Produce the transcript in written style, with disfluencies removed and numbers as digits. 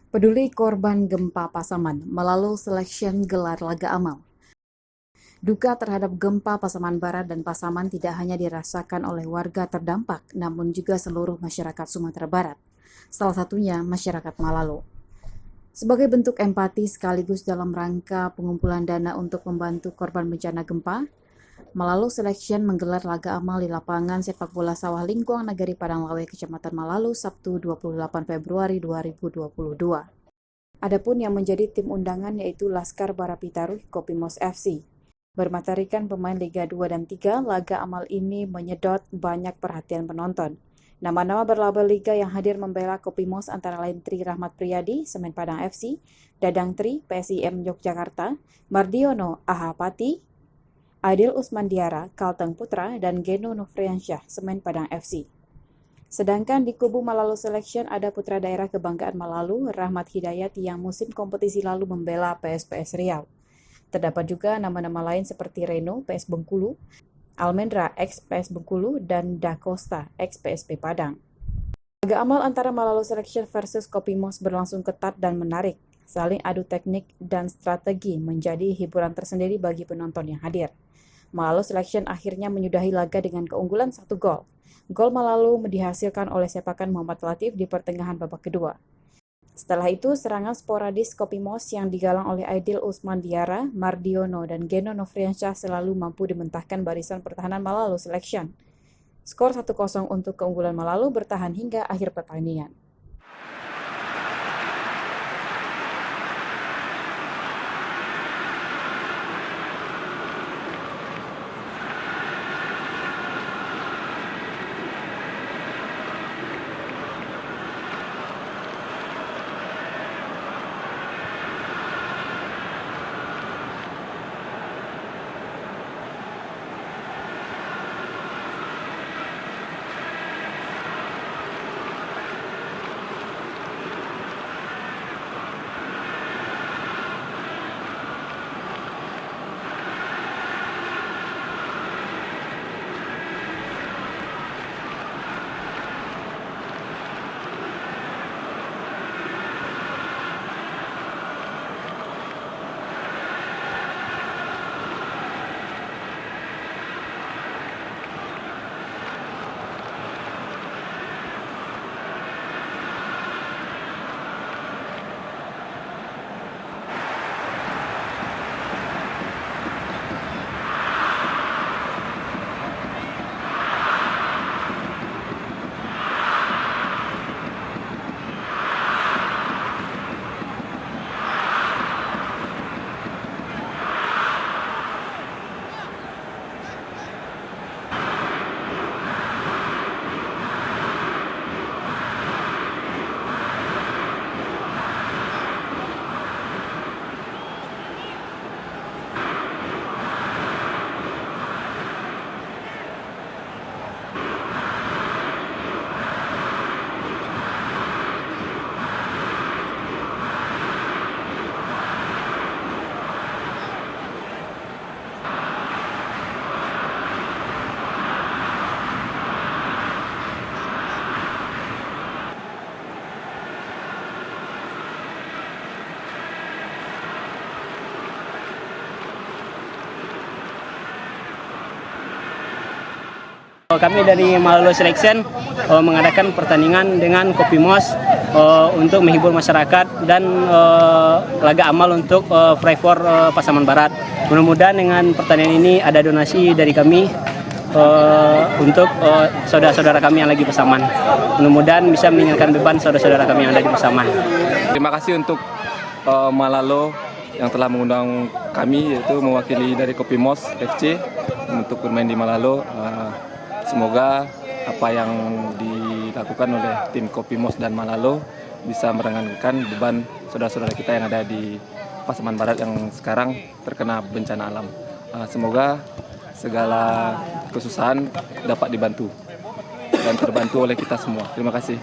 Peduli korban gempa Pasaman, melalui selection gelar laga amal. Duka terhadap gempa Pasaman Barat dan Pasaman tidak hanya dirasakan oleh warga terdampak, namun juga seluruh masyarakat Sumatera Barat. Salah satunya masyarakat Malalo. Sebagai bentuk empati sekaligus dalam rangka pengumpulan dana untuk membantu korban bencana gempa, Malalo Selection menggelar laga amal di lapangan sepak bola Sawah Lingkuang Nagari Padang Lawe, Kecamatan Malalo, Sabtu 28 Februari 2022. Adapun yang menjadi tim undangan yaitu Laskar Barapitaruh Kopimos FC. Bermaterikan pemain Liga 2 dan 3, laga amal ini menyedot banyak perhatian penonton. Nama-nama berlabel Liga yang hadir membela Kopimos antara lain Tri Rahmat Priyadi, Semen Padang FC, Dadang Tri, PSIM Yogyakarta, Mardiono Ahapati, Adil Usmandiara, Kalteng Putra, dan Geno Nofriansyah, Semen Padang FC. Sedangkan di kubu Malalo Selection ada putra daerah kebanggaan Malalo, Rahmat Hidayat yang musim kompetisi lalu membela PSPS Riau. Terdapat juga nama-nama lain seperti Reno, PS Bengkulu, Almendra, ex-PS Bengkulu, dan Da Costa, ex-PSP Padang. Laga amal antara Malalo Selection versus Kopimos berlangsung ketat dan menarik. Saling adu teknik dan strategi menjadi hiburan tersendiri bagi penonton yang hadir. Malalo Selection akhirnya menyudahi laga dengan keunggulan 1 gol. Gol Malalo dihasilkan oleh sepakan Muhammad Latif di pertengahan babak kedua. Setelah itu, serangan sporadis Kopimos yang digalang oleh Aidil Usmandiara, Mardiono, dan Geno Nofriansyah selalu mampu dimentahkan barisan pertahanan Malalo Selection. Skor 1-0 untuk keunggulan Malalo bertahan hingga akhir pertandingan. Kami dari Malalo Selection mengadakan pertandingan dengan Kopimos untuk menghibur masyarakat dan laga amal untuk Freeport Pasaman Barat. Mudah-mudahan dengan pertandingan ini ada donasi dari kami untuk saudara-saudara kami yang lagi Pasaman. Mudah-mudahan bisa mengingatkan beban saudara-saudara kami yang ada di Pasaman. Terima kasih untuk Malalo yang telah mengundang kami, yaitu mewakili dari Kopimos FC untuk bermain di Malalo. Semoga apa yang dilakukan oleh tim Kopimos dan Malalo bisa meringankan beban saudara-saudara kita yang ada di Pasaman Barat yang sekarang terkena bencana alam. Semoga segala kesusahan dapat dibantu dan terbantu oleh kita semua. Terima kasih.